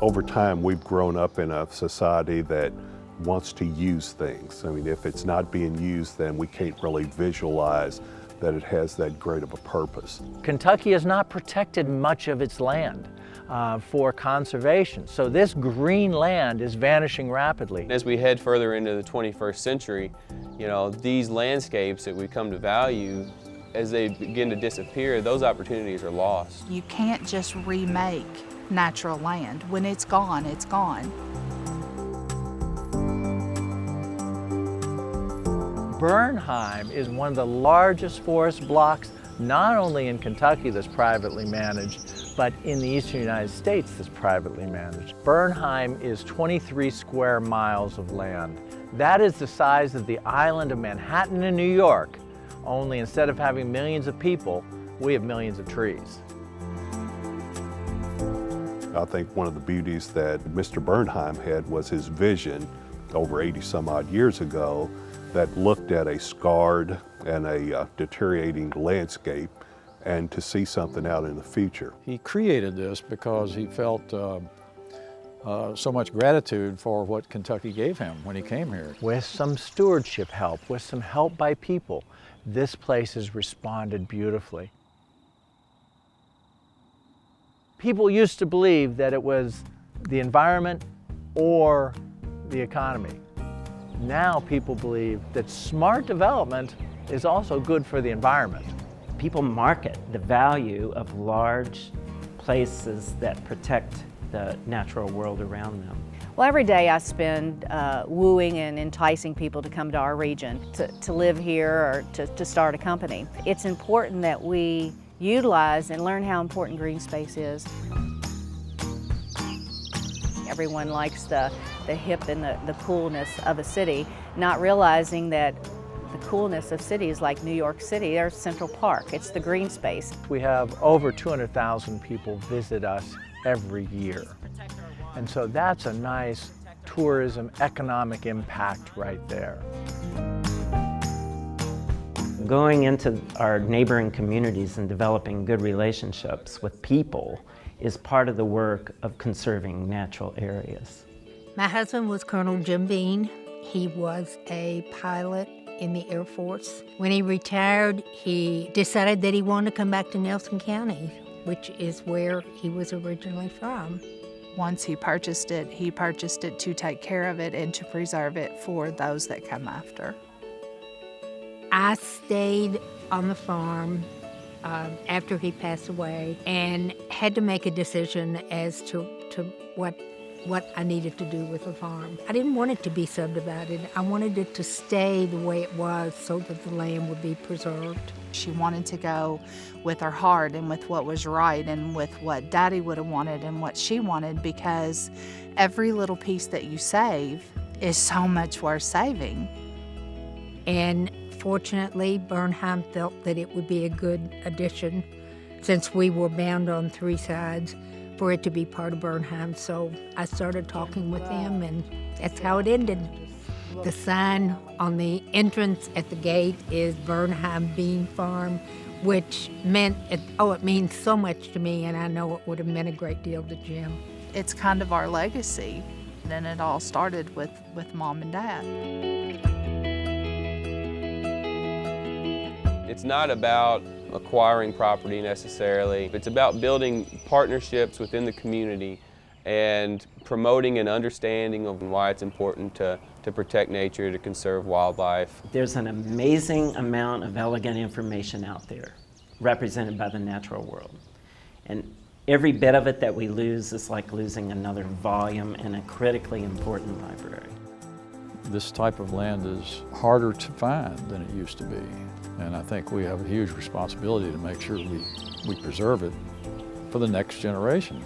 Over time, we've grown up in a society that wants to use things. I mean, if it's not being used, then we can't really visualize that it has that great of a purpose. Kentucky has not protected much of its land for conservation. So this green land is vanishing rapidly. As we head further into the 21st century, you know, these landscapes that we come to value, as they begin to disappear, those opportunities are lost. You can't just remake natural land. When it's gone, it's gone. Bernheim is one of the largest forest blocks, not only in Kentucky that's privately managed, but in the eastern United States that's privately managed. Bernheim is 23 square miles of land. That is the size of the island of Manhattan in New York, only instead of having millions of people, we have millions of trees. I think one of the beauties that Mr. Bernheim had was his vision over 80 some odd years ago that looked at a scarred and a deteriorating landscape and to see something out in the future. He created this because he felt so much gratitude for what Kentucky gave him when he came here. With some stewardship help, with some help by people, this place has responded beautifully. People used to believe that it was the environment or the economy. Now people believe that smart development is also good for the environment. People market the value of large places that protect the natural world around them. Well, every day I spend wooing and enticing people to come to our region, to live here or to start a company. It's important that we utilize and learn how important green space is. Everyone likes the hip and the coolness of a city, not realizing that the coolness of cities like New York City, there's Central Park, it's the green space. We have over 200,000 people visit us every year. And so that's a nice tourism economic impact right there. Going into our neighboring communities and developing good relationships with people is part of the work of conserving natural areas. My husband was Colonel Jim Bean. He was a pilot in the Air Force. When he retired, he decided that he wanted to come back to Nelson County, which is where he was originally from. Once he purchased it to take care of it and to preserve it for those that come after. I stayed on the farm after he passed away and had to make a decision as to what I needed to do with the farm. I didn't want it to be subdivided. I wanted it to stay the way it was so that the land would be preserved. She wanted to go with her heart and with what was right and with what Daddy would have wanted and what she wanted, because every little piece that you save is so much worth saving. And fortunately, Bernheim felt that it would be a good addition, since we were bound on three sides, for it to be part of Bernheim. So I started talking with them, and that's how it ended. The sign on the entrance at the gate is Bernheim Bean Farm, which meant, it means so much to me, and I know it would have meant a great deal to Jim. It's kind of our legacy, and it all started with Mom and Dad. It's not about acquiring property necessarily. It's about building partnerships within the community and promoting an understanding of why it's important to protect nature, to conserve wildlife. There's an amazing amount of elegant information out there represented by the natural world. And every bit of it that we lose is like losing another volume in a critically important library. This type of land is harder to find than it used to be. And I think we have a huge responsibility to make sure we preserve it for the next generations.